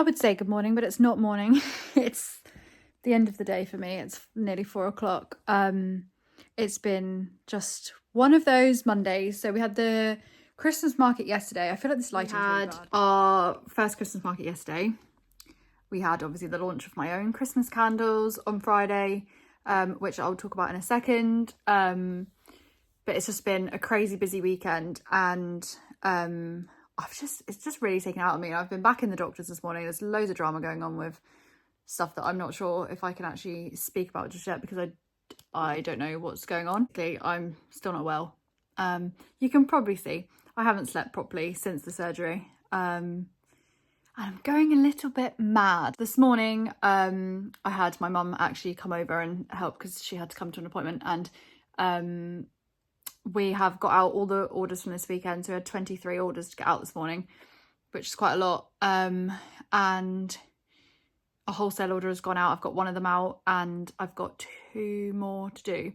I would say good morning, but it's not morning. It's the end of the day for me. It's nearly 4 o'clock. It's been just one of those Mondays. So we had the Christmas market yesterday. I feel like this lighting's really bad. We had our first Christmas market yesterday. We had obviously the launch of my own Christmas candles on Friday, which I'll talk about in a second. But it's just been a crazy busy weekend, and it's just really taken out on me. I've been back in the doctor's this morning. There's loads of drama going on with stuff that I'm not sure if I can actually speak about just yet, because I don't know what's going on. I'm still not well. You can probably see I haven't slept properly since the surgery. I'm going a little bit mad. This morning, I had my mum actually come over and help because she had to come to an appointment, and we have got out all the orders from this weekend. So we had 23 orders to get out this morning, which is quite a lot. And a wholesale order has gone out. I've got one of them out, and I've got 2 more to do.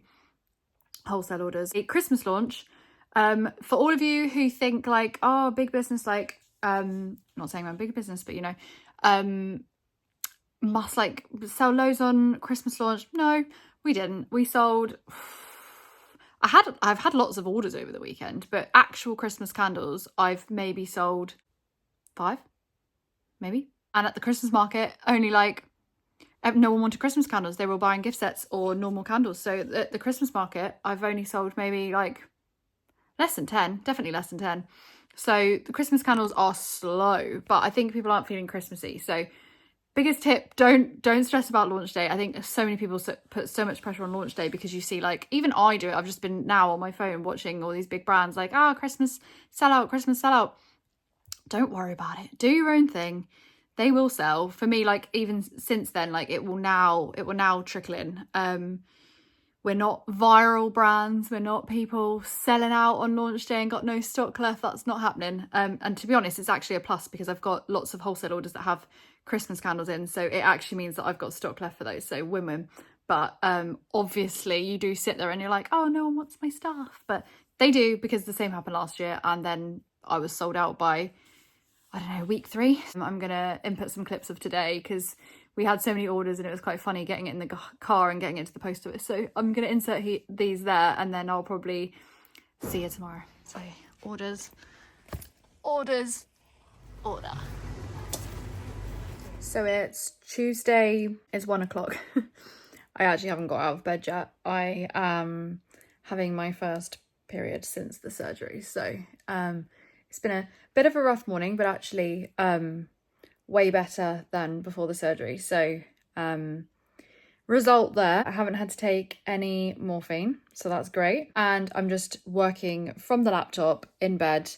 Wholesale orders. A Christmas launch. For all of you who think like, oh, big business, like, not saying I'm a big business, but you know, must like sell loads on Christmas launch. No, we didn't. We sold... I've had lots of orders over the weekend, but actual Christmas candles, I've maybe sold 5, maybe. And at the Christmas market, only like, no one wanted Christmas candles. They were buying gift sets or normal candles. So at the Christmas market, I've only sold maybe like less than 10, definitely less than 10. So the Christmas candles are slow, but I think people aren't feeling Christmassy. So biggest tip, don't stress about launch day. I think so many people put so much pressure on launch day, because you see, like, even I do it. I've just been now on my phone watching all these big brands like, Christmas sellout, Christmas sellout. Don't worry about it. Do your own thing. They will sell. For me, like, even since then, like, it will now trickle in. We're not viral brands. We're not people selling out on launch day and got no stock left. That's not happening. And to be honest, it's actually a plus, because I've got lots of wholesale orders that have Christmas candles in. So it actually means that I've got stock left for those. So win-win. But obviously you do sit there and you're like, oh, no one wants my stuff. But they do, because the same happened last year. And then I was sold out by, I don't know, week 3. I'm going to input some clips of today, because we had so many orders and it was quite funny getting it in the car and getting it to the post office. So I'm going to insert these there, and then I'll probably see you tomorrow. So orders, order. So it's Tuesday, it's 1 o'clock. I actually haven't got out of bed yet. I am having my first period since the surgery. So it's been a bit of a rough morning, but actually way better than before the surgery. So result there, I haven't had to take any morphine, so that's great. And I'm just working from the laptop in bed.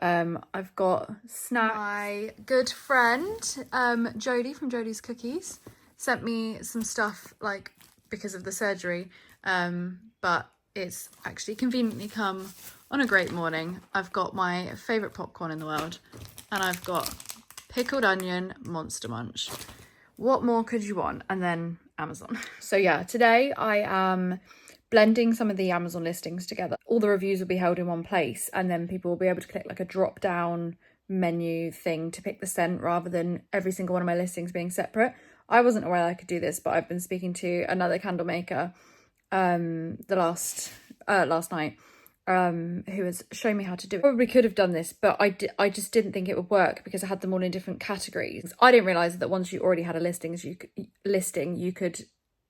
I've got snacks. My good friend Jodie from Jodie's Cookies sent me some stuff, like, because of the surgery, but it's actually conveniently come on a great morning. I've got my favourite popcorn in the world, and I've got pickled onion Monster Munch. What more could you want? And then Amazon. So yeah, today I am blending some of the Amazon listings together. All the reviews will be held in one place, and then people will be able to click like a drop down menu thing to pick the scent, rather than every single one of my listings being separate. I wasn't aware I could do this, but I've been speaking to another candle maker last night, who was showing me how to do it. Probably could have done this, but I just didn't think it would work, because I had them all in different categories. I didn't realise that once you already had a listing, you could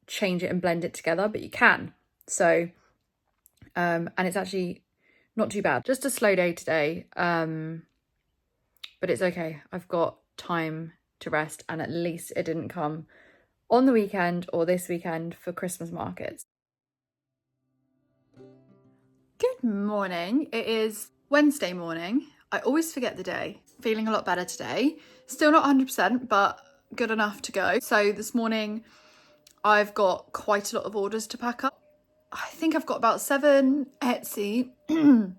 change it and blend it together, but you can. So and it's actually not too bad. Just a slow day today, but it's okay. I've got time to rest, and at least it didn't come on the weekend or this weekend for Christmas markets. Good morning. It is Wednesday morning. I always forget the day. Feeling a lot better today. Still not 100%, but good enough to go. So this morning I've got quite a lot of orders to pack up. I think I've got about 7 Etsy, 7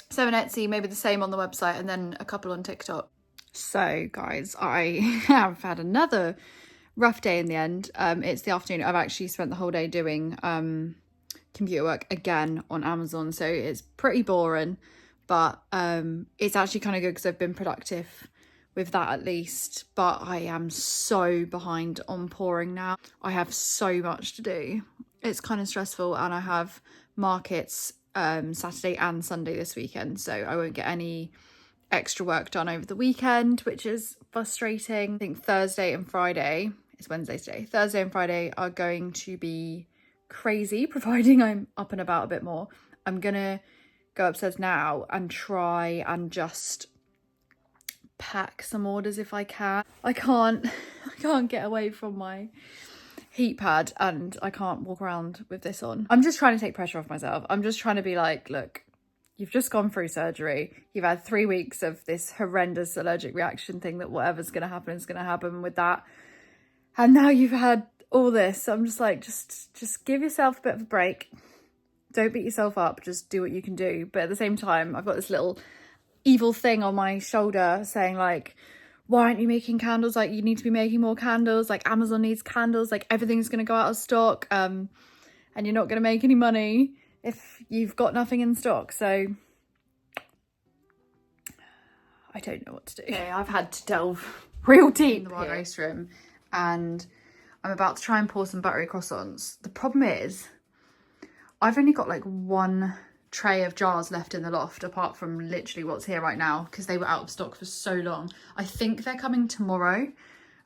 Etsy, maybe the same on the website, and then a couple on TikTok. So guys, I have had another rough day in the end. It's the afternoon. I've actually spent the whole day doing computer work again on Amazon, so it's pretty boring, but it's actually kind of good because I've been productive with that at least. But I am so behind on pouring now. I have so much to do. It's kind of stressful, and I have markets Saturday and Sunday this weekend, so I won't get any extra work done over the weekend, which is frustrating. I think Thursday and Friday, it's Wednesday today, Thursday and Friday are going to be crazy, providing I'm up and about a bit more. I'm gonna go upstairs now and try and just pack some orders if I can. I can't get away from my heat pad, and I can't walk around with this on. I'm just trying to take pressure off myself. I'm just trying to be like, look, you've just gone through surgery. You've had 3 weeks of this horrendous allergic reaction thing that whatever's going to happen is going to happen with that. And now you've had all this. So I'm just like, just give yourself a bit of a break. Don't beat yourself up. Just do what you can do. But at the same time, I've got this little evil thing on my shoulder saying like, why aren't you making candles? Like, you need to be making more candles. Like, Amazon needs candles. Like, everything's going to go out of stock. And you're not going to make any money if you've got nothing in stock. So I don't know what to do. Okay, I've had to delve real deep in the WILDRACE room, and I'm about to try and pour some buttery croissants. The problem is I've only got like one tray of jars left in the loft, apart from literally what's here right now, because they were out of stock for so long. I think they're coming tomorrow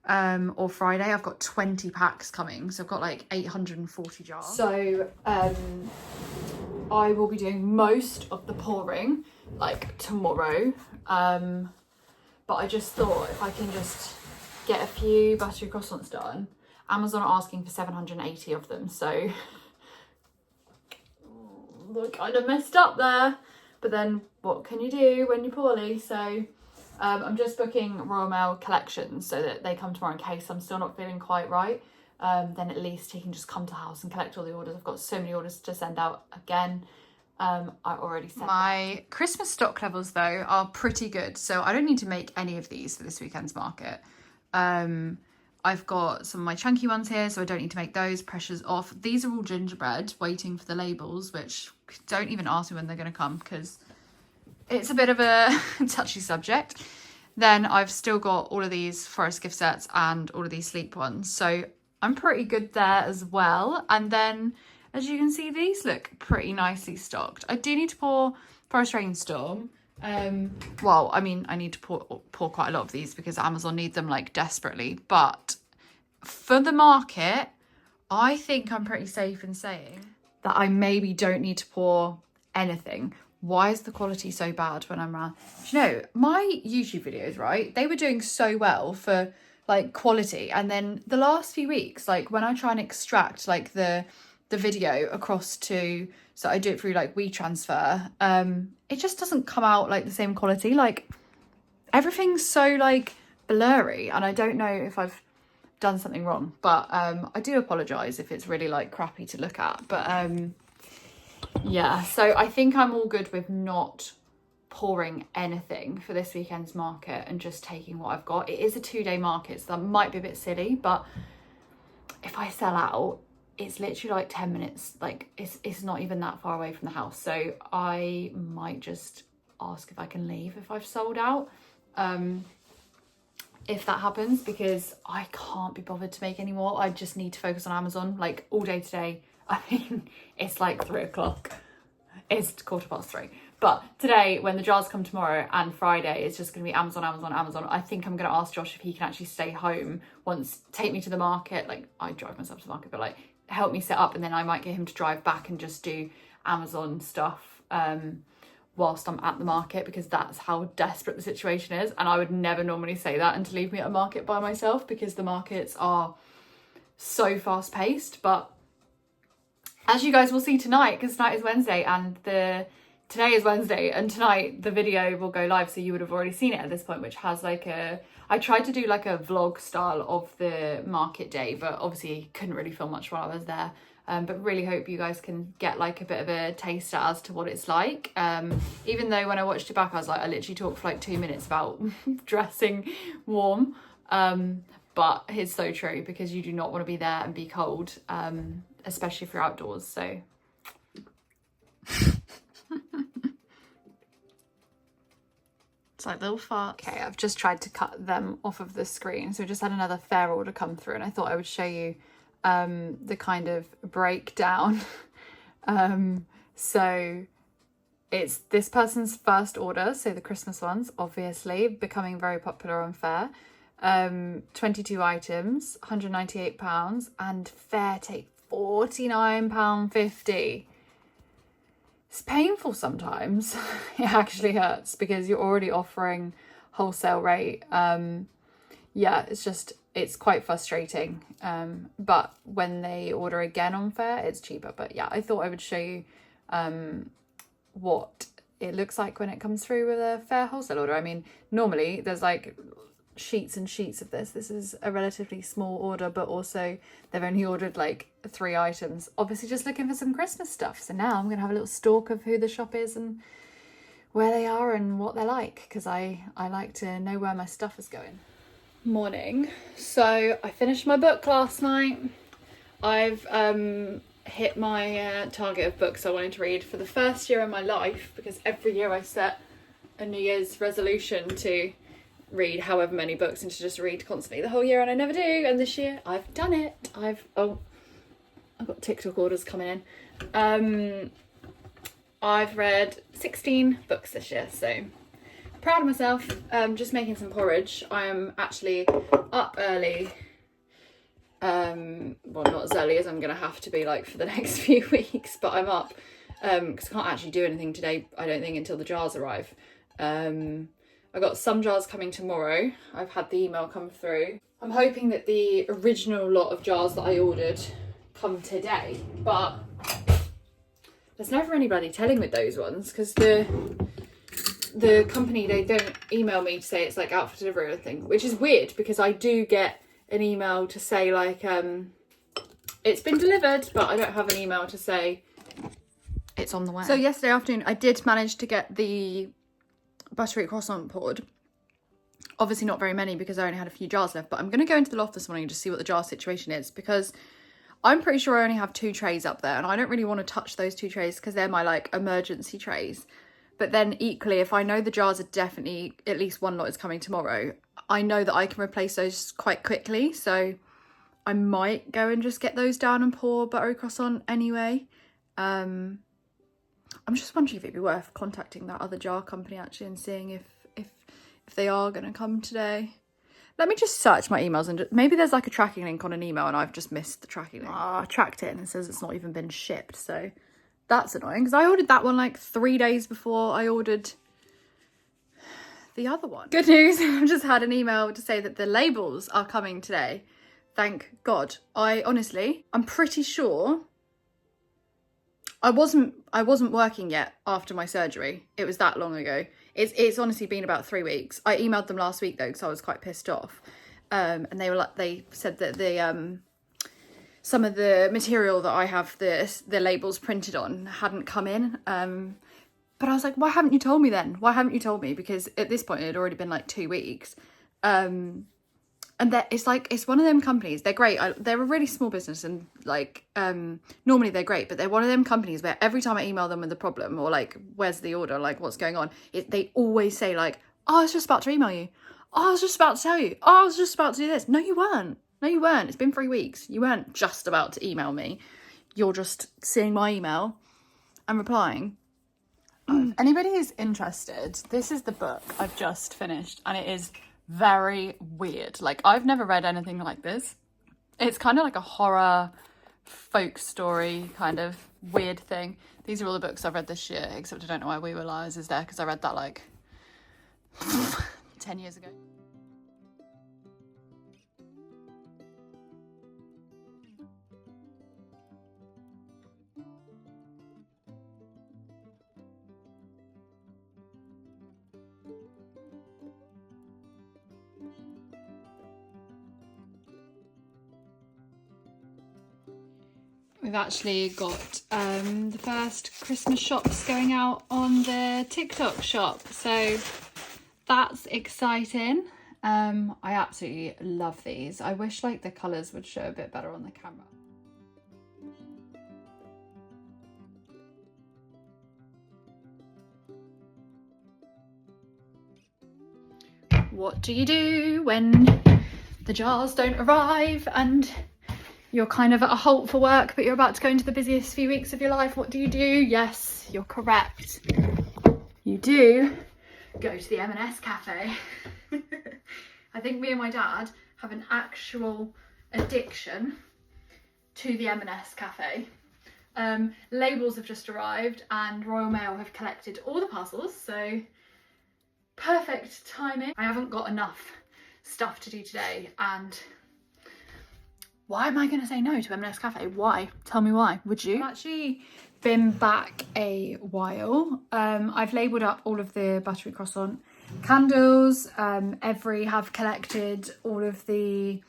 or Friday. I've got 20 packs coming, so I've got like 840 jars. So I will be doing most of the pouring like tomorrow, but I just thought if I can just get a few buttery croissants done. Amazon are asking for 780 of them, so look, kind of messed up there, but then what can you do when you're poorly? So I'm just booking Royal Mail collections so that they come tomorrow in case I'm still not feeling quite right. Then at least he can just come to the house and collect all the orders. I've got so many orders to send out again. I already sent my Christmas stock levels though are pretty good, so I don't need to make any of these for this weekend's market. I've got some of my chunky ones here, so I don't need to make those. Pressure's off. These are all gingerbread, waiting for the labels, which don't even ask me when they're going to come because it's a bit of a touchy subject. Then I've still got all of these forest gift sets and all of these sleep ones, so I'm pretty good there as well. And then, as you can see, these look pretty nicely stocked. I do need to pour Forest Rainstorm. Well, I mean, I need to pour quite a lot of these because Amazon need them like desperately. But for the market, I think I'm pretty safe in saying that I maybe don't need to pour anything. Why is the quality so bad when I'm around? Do you know, my YouTube videos, right? They were doing so well for like quality. And then the last few weeks, like when I try and extract like the video across to, so I do it through like WeTransfer, it just doesn't come out like the same quality. Like everything's so like blurry, and I don't know if I've done something wrong, but I do apologize if it's really like crappy to look at. But yeah, so I think I'm all good with not pouring anything for this weekend's market and just taking what I've got. It is a 2-day market, so that might be a bit silly, but if I sell out, it's literally like 10 minutes, like it's not even that far away from the house. So I might just ask if I can leave if I've sold out, if that happens, because I can't be bothered to make any more. I just need to focus on Amazon like all day today. I mean, it's like 3 o'clock, it's 3:15. But today, when the jars come tomorrow and Friday, it's just going to be Amazon, Amazon, Amazon. I think I'm going to ask Josh if he can actually stay home once, take me to the market. Like, I drive myself to the market, but like help me set up, and then I might get him to drive back and just do Amazon stuff whilst I'm at the market, because that's how desperate the situation is. And I would never normally say that and to leave me at a market by myself, because the markets are so fast paced. But as you guys will see tonight, because tonight is Wednesday and today is Wednesday, and tonight the video will go live, so you would have already seen it at this point, which has like I tried to do like a vlog style of the market day, but obviously couldn't really film much while I was there. But really hope you guys can get like a bit of a taste as to what it's like. Even though when I watched it back, I was like, I literally talked for like 2 minutes about dressing warm. But it's so true, because you do not want to be there and be cold, especially if you're outdoors. So It's like little farts. Okay, I've just tried to cut them off of the screen. So we just had another fair order come through, and I thought I would show you the kind of breakdown. So it's this person's first order, so the Christmas ones, obviously, becoming very popular on Fair. 22 items, £198, and Fair take £49.50. It's painful sometimes. It actually hurts because you're already offering wholesale rate. Yeah, it's quite frustrating. But when they order again on Fair, it's cheaper. But yeah, I thought I would show you what it looks like when it comes through with a Fair wholesale order. I mean, normally there's like sheets and sheets of this. This is a relatively small order, but also they've only ordered like 3 items, obviously just looking for some Christmas stuff. So now I'm gonna have a little stalk of who the shop is and where they are and what they're like, because I like to know where my stuff is going. Morning. So I finished my book last night. I've hit my target of books I wanted to read for the first year in my life, because every year I set a New Year's resolution to read however many books and to just read constantly the whole year, and I never do. And this year I've done it. I've got TikTok orders coming in. I've read 16 books this year, so proud of myself. Just making some porridge. I am actually up early. Well, not as early as I'm gonna have to be like for the next few weeks, but I'm up because I can't actually do anything today, I don't think, until the jars arrive. I got some jars coming tomorrow. I've had the email come through. I'm hoping that the original lot of jars that I ordered come today, but there's never any bloody telling with those ones, because the company, they don't email me to say it's like out for delivery or anything, which is weird because I do get an email to say like it's been delivered, but I don't have an email to say it's on the way. So yesterday afternoon I did manage to get the buttery croissant poured. Obviously not very many because I only had a few jars left, but I'm going to go into the loft this morning and just see what the jar situation is, because I'm pretty sure I only have 2 trays up there, and I don't really want to touch those 2 trays because they're my like emergency trays. But then equally, if I know the jars are definitely, at least one lot is coming tomorrow, I know that I can replace those quite quickly. So I might go and just get those down and pour buttery croissant anyway. I'm just wondering if it'd be worth contacting that other jar company actually and seeing if they are going to come today. Let me just search my emails and maybe there's like a tracking link on an email and I've just missed the tracking link. I tracked it and it says it's not even been shipped, so that's annoying because I ordered that one like 3 days before I ordered the other one. Good news, I've just had an email to say that the labels are coming today. Thank God. I'm pretty sure I wasn't working yet after my surgery. It was that long ago. It's honestly been about 3 weeks. I emailed them last week though because I was quite pissed off. And they said that the some of the material that I have the labels printed on hadn't come in. But I was like, why haven't you told me then? Why haven't you told me? Because at this point it had already been like 2 weeks. And it's one of them companies. They're great. They're a really small business, and like normally they're great, but they're one of them companies where every time I email them with a problem or like where's the order, like what's going on, they always say like, oh, I was just about to email you. Oh, I was just about to tell you. Oh, I was just about to do this. No, you weren't. No, you weren't. It's been 3 weeks. You weren't just about to email me. You're just seeing my email and replying. Anybody who's interested, this is the book I've just finished, and it is very weird. Like, I've never read anything like this. It's kind of like a horror folk story kind of weird thing. These are all the books I've read this year, except I don't know why We Were Liars is there, because I read that like 10 years ago. We've actually got the first Christmas shops going out on the TikTok shop, so that's exciting. I absolutely love these. I wish like the colours would show a bit better on the camera. what do you do when the jars don't arrive and you're kind of at a halt for work, but you're about to go into the busiest few weeks of your life? What do you do? Yes, you're correct. You do go to the M&S cafe. I think me and my dad have an actual addiction to the M&S cafe. Labels have just arrived and Royal Mail have collected all the parcels, so perfect timing. I haven't got enough stuff to do today, and why am I going to say no to M&S cafe? Why? Tell me why. Would you? I've actually been back a while. I've labelled up all of the buttery croissant candles. Every have collected all of the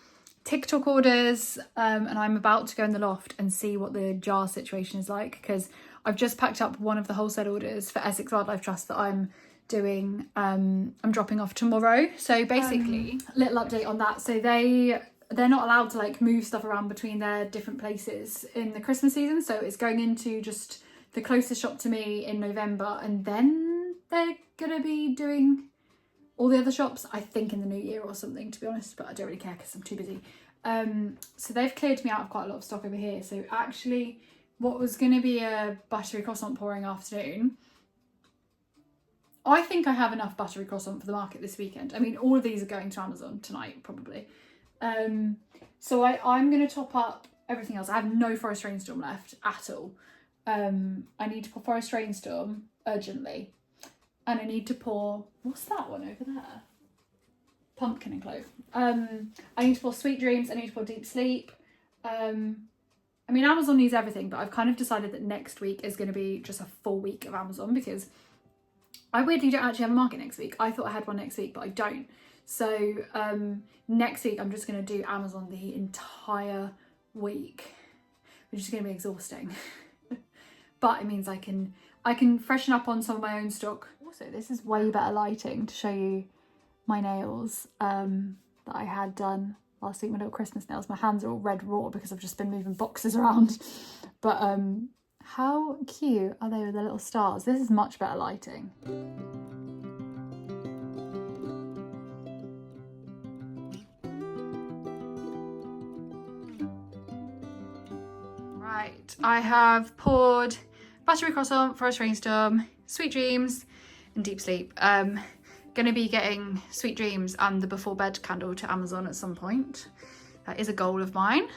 TikTok orders, and I'm about to go in the loft and see what the jar situation is like, because I've just packed up one of the wholesale orders for Essex Wildlife Trust that I'm doing. I'm dropping off tomorrow. So basically, little update on that. So they're not allowed to like move stuff around between their different places in the Christmas season, so it's going into just the closest shop to me in November, and then they're gonna be doing all the other shops, I think, in the new year or something, to be honest, but I don't really care because I'm too busy. So they've cleared me out of quite a lot of stock over here. So actually what was going to be a buttery croissant pouring afternoon, I think I have enough buttery croissant for the market this weekend. I mean, all of these are going to Amazon tonight, probably. So I'm going to top up everything else. I have no Forest Rainstorm left at all. I need to pour Forest Rainstorm urgently. And I need to pour, what's that one over there? Pumpkin and clove. I need to pour Sweet Dreams. I need to pour Deep Sleep. I mean, Amazon needs everything, but I've kind of decided that next week is going to be just a full week of Amazon, because I weirdly don't actually have a market next week. I thought I had one next week, but I don't. So next week I'm just going to do Amazon the entire week, which is going to be exhausting. But it means I can freshen up on some of my own stock. Also, this is way better lighting to show you my nails that I had done last week, my little Christmas nails. My hands are all red raw because I've just been moving boxes around. But how cute are they with their little stars? This is much better lighting. Right, I have poured buttery croissant, Forest Rainstorm, Sweet Dreams and Deep Sleep. Going to be getting Sweet Dreams and the Before Bed candle to Amazon at some point. That is a goal of mine,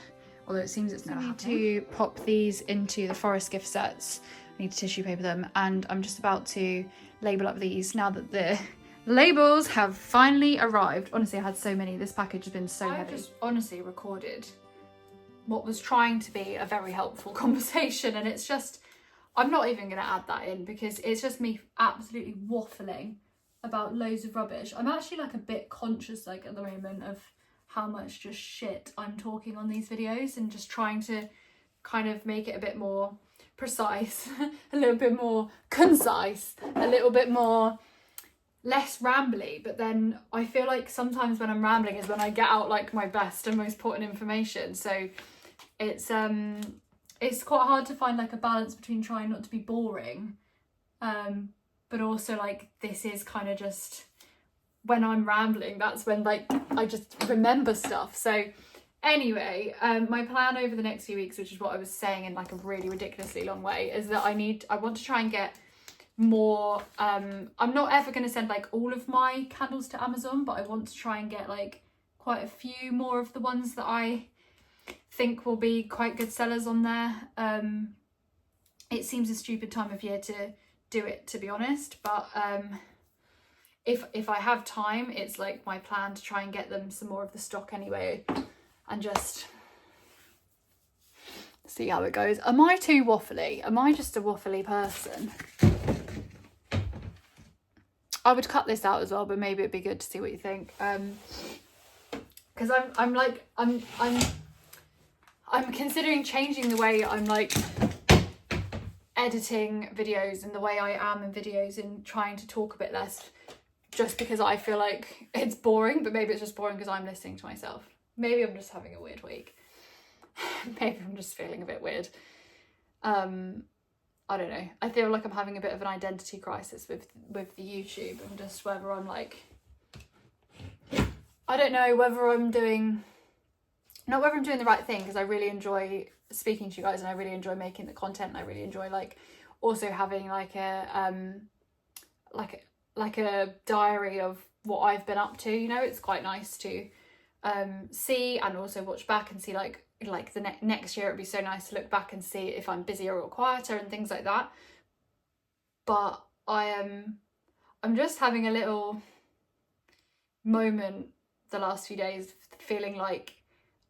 although it seems it's never happening. I need to pop these into the Forest gift sets. I need to tissue paper them, and I'm just about to label up these now that the labels have finally arrived. Honestly, I had so many. This package has been so heavy. I just honestly recorded what was trying to be a very helpful conversation, and it's just, I'm not even going to add that in because it's just me absolutely waffling about loads of rubbish. I'm actually like a bit conscious like at the moment of how much just shit I'm talking on these videos, and just trying to kind of make it a bit more precise, a little bit more concise, a little bit more less rambly. But then I feel like sometimes when I'm rambling is when I get out like my best and most important information. So it's quite hard to find like a balance between trying not to be boring, but also like this is kind of just when I'm rambling, that's when like I just remember stuff. So anyway, my plan over the next few weeks, which is what I was saying in like a really ridiculously long way, is that I want to try and get more, I'm not ever going to send like all of my candles to Amazon, but I want to try and get like quite a few more of the ones that I think will be quite good sellers on there. It seems a stupid time of year to do it, to be honest, but if I have time, it's like my plan to try and get them some more of the stock anyway, and just see how it goes. Am I too waffly? Am I just a waffly person? I would cut this out as well, but maybe it'd be good to see what you think. Because I'm considering changing the way I'm like editing videos and the way I am in videos, and trying to talk a bit less, just because I feel like it's boring, but maybe it's just boring because I'm listening to myself. Maybe I'm just having a weird week. Maybe I'm just feeling a bit weird. I don't know. I feel like I'm having a bit of an identity crisis with the YouTube, and just whether I'm like I don't know whether I'm doing, not whether I'm doing the right thing, because I really enjoy speaking to you guys and I really enjoy making the content, and I really enjoy like also having like a like a diary of what I've been up to, you know. It's quite nice to see and also watch back and see like the next year. It'd be so nice to look back and see if I'm busier or quieter and things like that. But I'm just having a little moment the last few days feeling like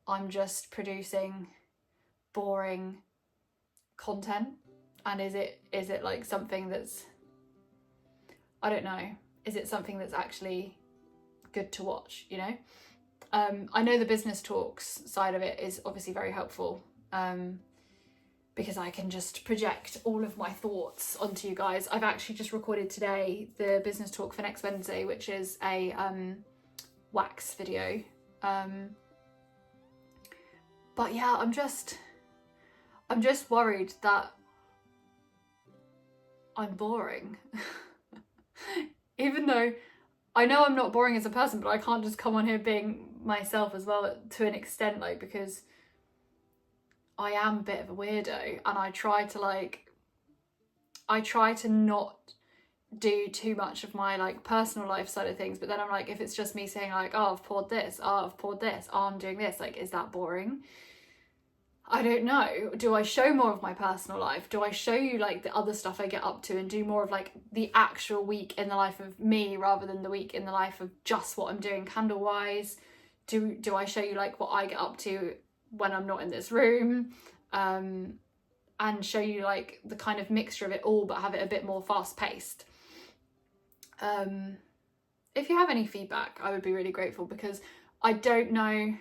I'm just producing boring content. And is it like something that's, I don't know, is it something that's actually good to watch, you know? I know the business talks side of it is obviously very helpful, because I can just project all of my thoughts onto you guys. I've actually just recorded today the business talk for next Wednesday, which is a wax video. But yeah, I'm just worried that I'm boring. Even though I know I'm not boring as a person, but I can't just come on here being myself as well to an extent, like, because I am a bit of a weirdo, and I try to not do too much of my like personal life side of things, but then I'm like, if it's just me saying like, oh, I've poured this, oh, I've poured this, oh, I'm doing this, like, is that boring? I don't know. Do I show more of my personal life? Do I show you like the other stuff I get up to and do more of like the actual week in the life of me rather than the week in the life of just what I'm doing candle wise? Do I show you like what I get up to when I'm not in this room? And show you like the kind of mixture of it all, but have it a bit more fast paced. If you have any feedback, I would be really grateful, because I don't know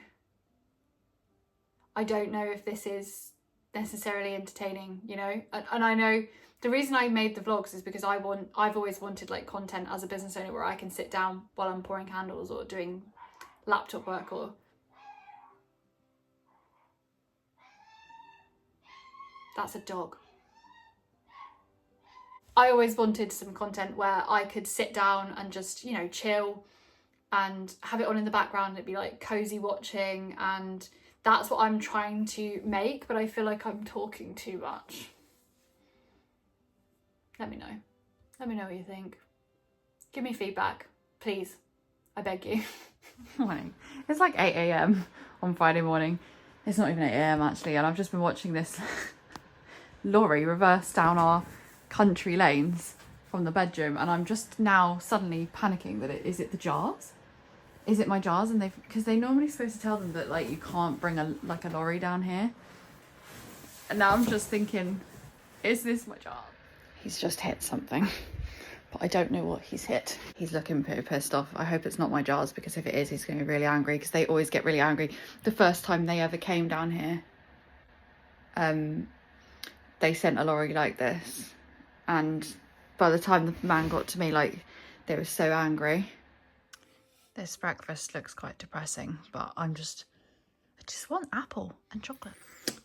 if this is necessarily entertaining, you know. And I know the reason I made the vlogs is because I've always wanted like content as a business owner where I can sit down while I'm pouring candles or doing laptop work or... That's a dog. I always wanted some content where I could sit down and just, you know, chill and have it on in the background. It'd be like cozy watching, and that's what I'm trying to make, but I feel like I'm talking too much. Let me know. Let me know what you think. Give me feedback, please. I beg you. Morning. It's like 8 AM on Friday morning. It's not even 8 AM actually, and I've just been watching this lorry reverse down our country lanes from the bedroom, and I'm just now suddenly panicking that is it the jars? Is it my jars? And because they normally supposed to tell them that like you can't bring a lorry down here. And now I'm just thinking, is this my jar? He's just hit something, but I don't know what he's hit. He's looking pretty pissed off. I hope it's not my jars, because if it is, he's going to be really angry, because they always get really angry. The first time they ever came down here, they sent a lorry like this, and by the time the man got to me, like, they were so angry. This breakfast looks quite depressing, but I just want apple and chocolate.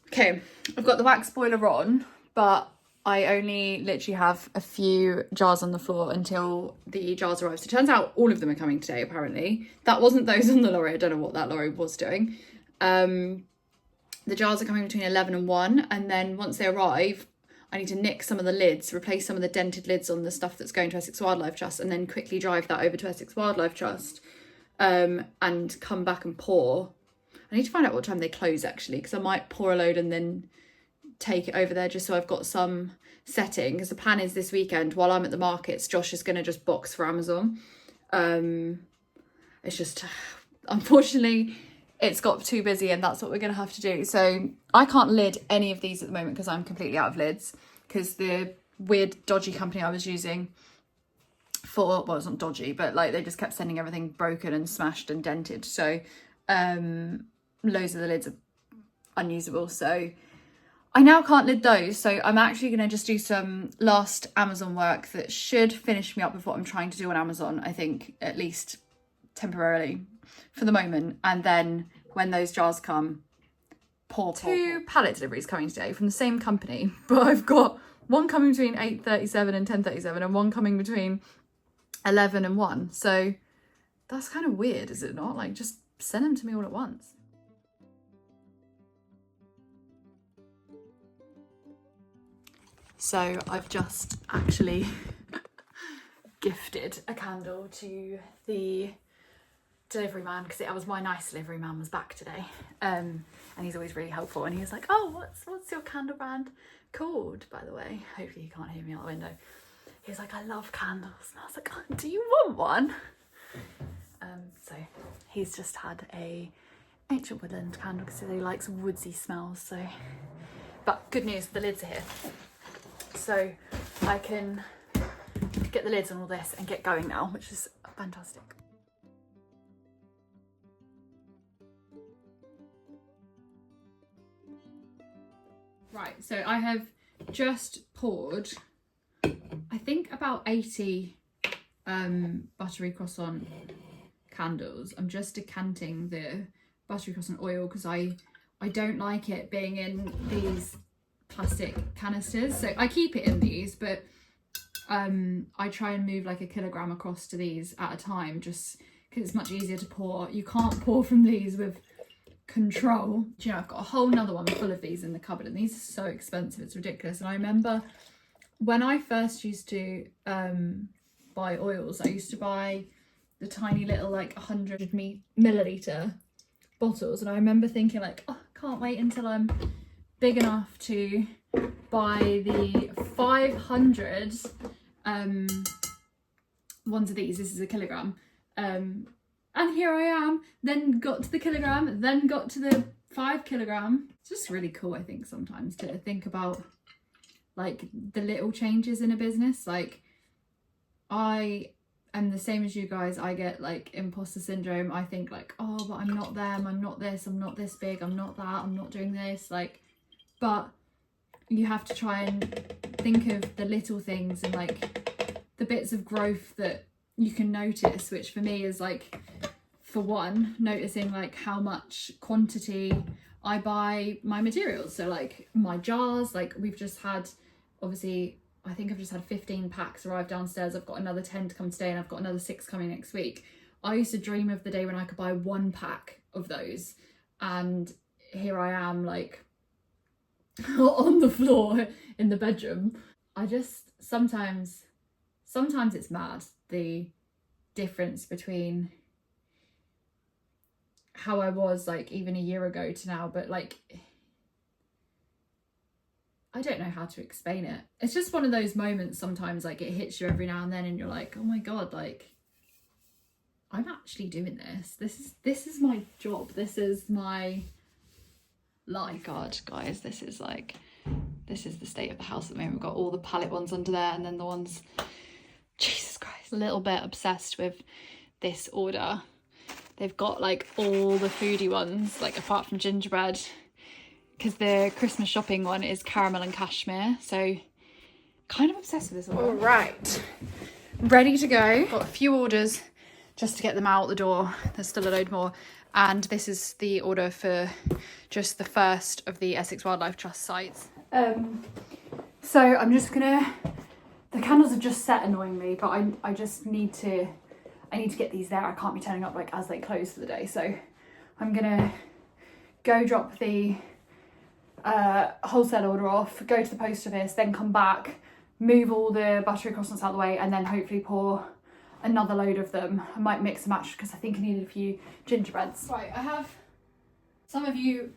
Okay, I've got the wax boiler on, but I only literally have a few jars on the floor until the jars arrive. So it turns out all of them are coming today, apparently. That wasn't those on the lorry. I don't know what that lorry was doing. The jars are coming between 11 and 1, and then once they arrive, I need to nick some of the lids, replace some of the dented lids on the stuff that's going to Essex Wildlife Trust, and then quickly drive that over to Essex Wildlife Trust, and come back and pour. I need to find out what time they close actually, because I might pour a load and then take it over there just so I've got some setting, because the plan is this weekend while I'm at the markets, Josh is going to just box for Amazon. It's just, unfortunately, it's got too busy, and that's what we're going to have to do. So I can't lid any of these at the moment because I'm completely out of lids, because the weird dodgy company I was using for, well, it's not dodgy, but like they just kept sending everything broken and smashed and dented. So loads of the lids are unusable. So I now can't lid those. So I'm actually going to just do some last Amazon work that should finish me up with what I'm trying to do on Amazon, I think, at least temporarily for the moment. And then when those jars come, pour. Two pallet deliveries coming today from the same company, but I've got one coming between 8:37 and 10:37 and one coming between 11 and 1. So That's kind of weird, is it not? Like, just send them to me all at once. So I've just actually gifted a candle to the delivery man, because it was my nice delivery man was back today, and he's always really helpful, and he was like, oh, what's your candle brand called, by the way? Hopefully you can't hear me out the window. He was like, I love candles, and I was like, oh, do you want one? So he's just had a ancient woodland candle because he likes woodsy smells. So, but good news, the lids are here, so I can get the lids on all this and get going now, which is fantastic. Right, so I have just poured, I think, about 80 buttery croissant candles. I'm just decanting the buttery croissant oil because I don't like it being in these plastic canisters. So I keep it in these, but I try and move like a kilogram across to these at a time, just because it's much easier to pour. You can't pour from these with control. Do you know, I've got a whole nother one full of these in the cupboard, and these are so expensive, it's ridiculous. And I remember when I first used to buy oils, I used to buy the tiny little like 100 milliliter bottles, and I remember thinking like, oh, I can't wait until I'm big enough to buy the 500 ones of these. This is a kilogram, and here I am, then got to the kilogram, then got to the 5 kilogram. It's just really cool, I think, sometimes to think about like the little changes in a business. Like, I am the same as you guys. I get like imposter syndrome. I think like, oh, but I'm not them, I'm not this, I'm not this big, I'm not that, I'm not doing this. Like, but you have to try and think of the little things and like the bits of growth that you can notice, which for me is like, for one, noticing like how much quantity I buy my materials. So like my jars, like we've just had, obviously, I think I've just had 15 packs arrive downstairs. I've got another 10 to come today, and I've got another 6 coming next week. I used to dream of the day when I could buy 1 pack of those, and here I am like on the floor in the bedroom. I just sometimes it's mad, the difference between how I was like even a year ago to now. But like, I don't know how to explain it. It's just one of those moments sometimes, like it hits you every now and then, and you're like, oh my god, like I'm actually doing this. This is my job. This is my life. God, guys, this is the state of the house at the moment. We've got all the palette ones under there, and then the ones, Jesus Christ, a little bit obsessed with this order. They've got like all the foodie ones, like apart from gingerbread, because the Christmas shopping one is caramel and cashmere. So kind of obsessed with this one. All right, ready to go. Got a few orders just to get them out the door. There's still a load more. And this is the order for just the first of the Essex Wildlife Trust sites. So I'm just gonna, the candles are just set annoyingly, but I just need to get these there. I can't be turning up like as they close for the day. So I'm gonna go drop the wholesale order off, go to the post office, then come back, move all the buttery croissants out of the way, and then hopefully pour another load of them. I might mix and match because I think I needed a few gingerbreads. Right, I have some of you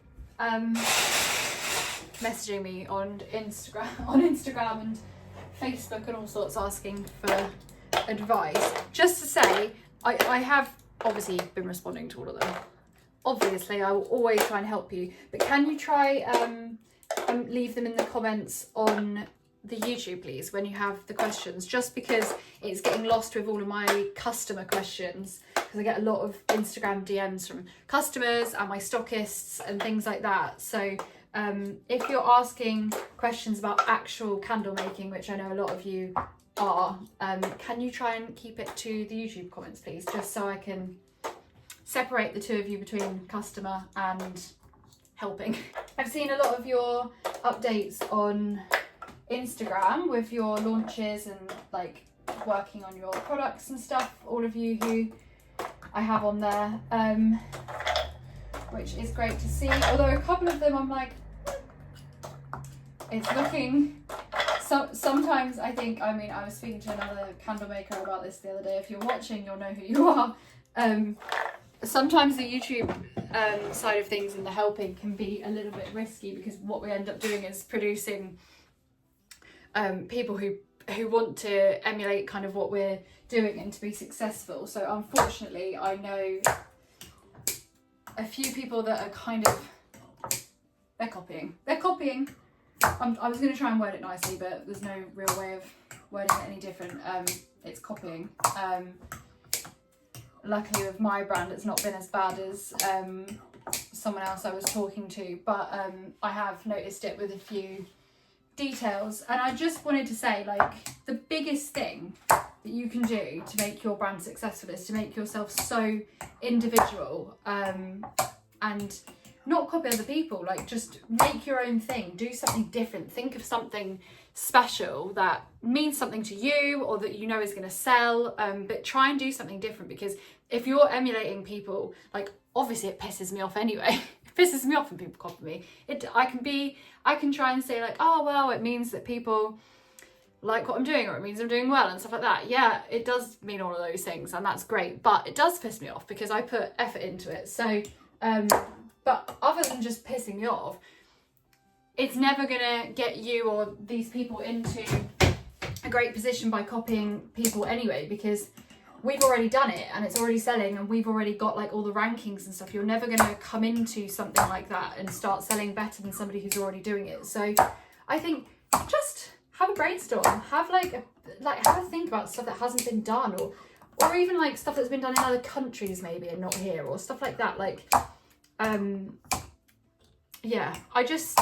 messaging me on Instagram and Facebook and all sorts, asking for advice. Just to say, I have obviously been responding to all of them. Obviously, I will always try and help you, but can you try leave them in the comments on the YouTube, please, when you have the questions, just because it's getting lost with all of my customer questions, because I get a lot of Instagram DMs from customers and my stockists and things like that. So if you're asking questions about actual candle making, which I know a lot of you are, can you try and keep it to the YouTube comments, please, just so I can separate the two of you between customer and helping. I've seen a lot of your updates on Instagram with your launches and like working on your products and stuff. All of you who I have on there, which is great to see. Although a couple of them I'm like, it's looking, sometimes I think, I mean, I was speaking to another candle maker about this the other day. If you're watching, you'll know who you are. Sometimes the YouTube side of things and the helping can be a little bit risky, because what we end up doing is producing people who want to emulate kind of what we're doing and to be successful. So unfortunately, I know a few people that are kind of, they're copying. I was going to try and word it nicely, but there's no real way of wording it any different. It's copying. Luckily with my brand, it's not been as bad as someone else I was talking to, but I have noticed it with a few details. And I just wanted to say, like, the biggest thing that you can do to make your brand successful is to make yourself so individual, and not copy other people. Like, just make your own thing, do something different, think of something special that means something to you or that you know is going to sell, but try and do something different. Because if you're emulating people, like, obviously it pisses me off anyway. It pisses me off when people copy me. I can try and say like, oh well, it means that people like what I'm doing, or it means I'm doing well and stuff like that. Yeah, it does mean all of those things, and that's great, but it does piss me off because I put effort into it. So but other than just pissing me off, it's never gonna get you or these people into a great position by copying people anyway, because we've already done it and it's already selling and we've already got like all the rankings and stuff. You're never gonna come into something like that and start selling better than somebody who's already doing it. So I think just have a brainstorm, have have a think about stuff that hasn't been done, or even like stuff that's been done in other countries maybe and not here, or stuff like that. Like yeah, I just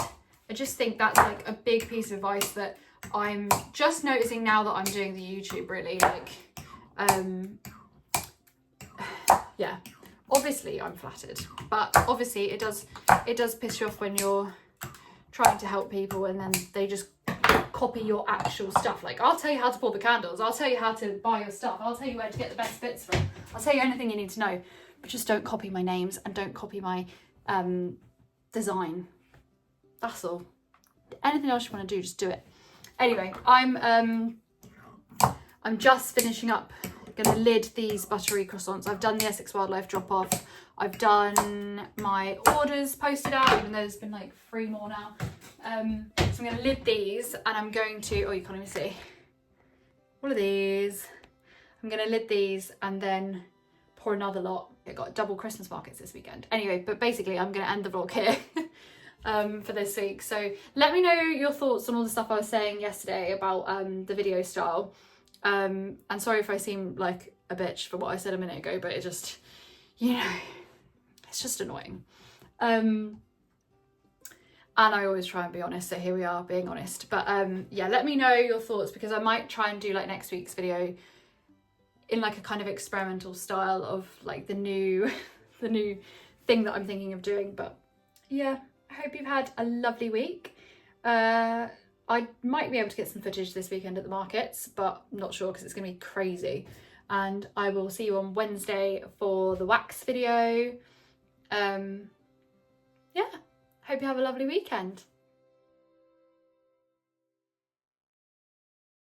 think that's like a big piece of advice that I'm just noticing now that I'm doing the YouTube, really. Like yeah, obviously I'm flattered, but obviously it does piss you off when you're trying to help people and then they just copy your actual stuff. Like, I'll tell you how to pour the candles, I'll tell you how to buy your stuff, I'll tell you where to get the best bits from, I'll tell you anything you need to know, but just don't copy my names and don't copy my design. That's all. Anything else you want to do, just do it. Anyway, I'm just finishing up, gonna lid these buttery croissants. I've done the Essex Wildlife drop off, I've done my orders posted out, even though there's been like 3 more now. So I'm gonna lid these and I'm going to, oh, you can't even see all of these. I'm gonna lid these and then pour another lot. I got double Christmas markets this weekend. Anyway, but basically I'm gonna end the vlog here for this week. So let me know your thoughts on all the stuff I was saying yesterday about the video style. And sorry if I seem like a bitch for what I said a minute ago, but it just, you know, it's just annoying. And I always try and be honest, so here we are being honest. But yeah, let me know your thoughts, because I might try and do like next week's video in like a kind of experimental style of like the new thing that I'm thinking of doing. But yeah, I hope you've had a lovely week. I might be able to get some footage this weekend at the markets, but I'm not sure because it's going to be crazy. And I will see you on Wednesday for the wax video. Yeah, hope you have a lovely weekend.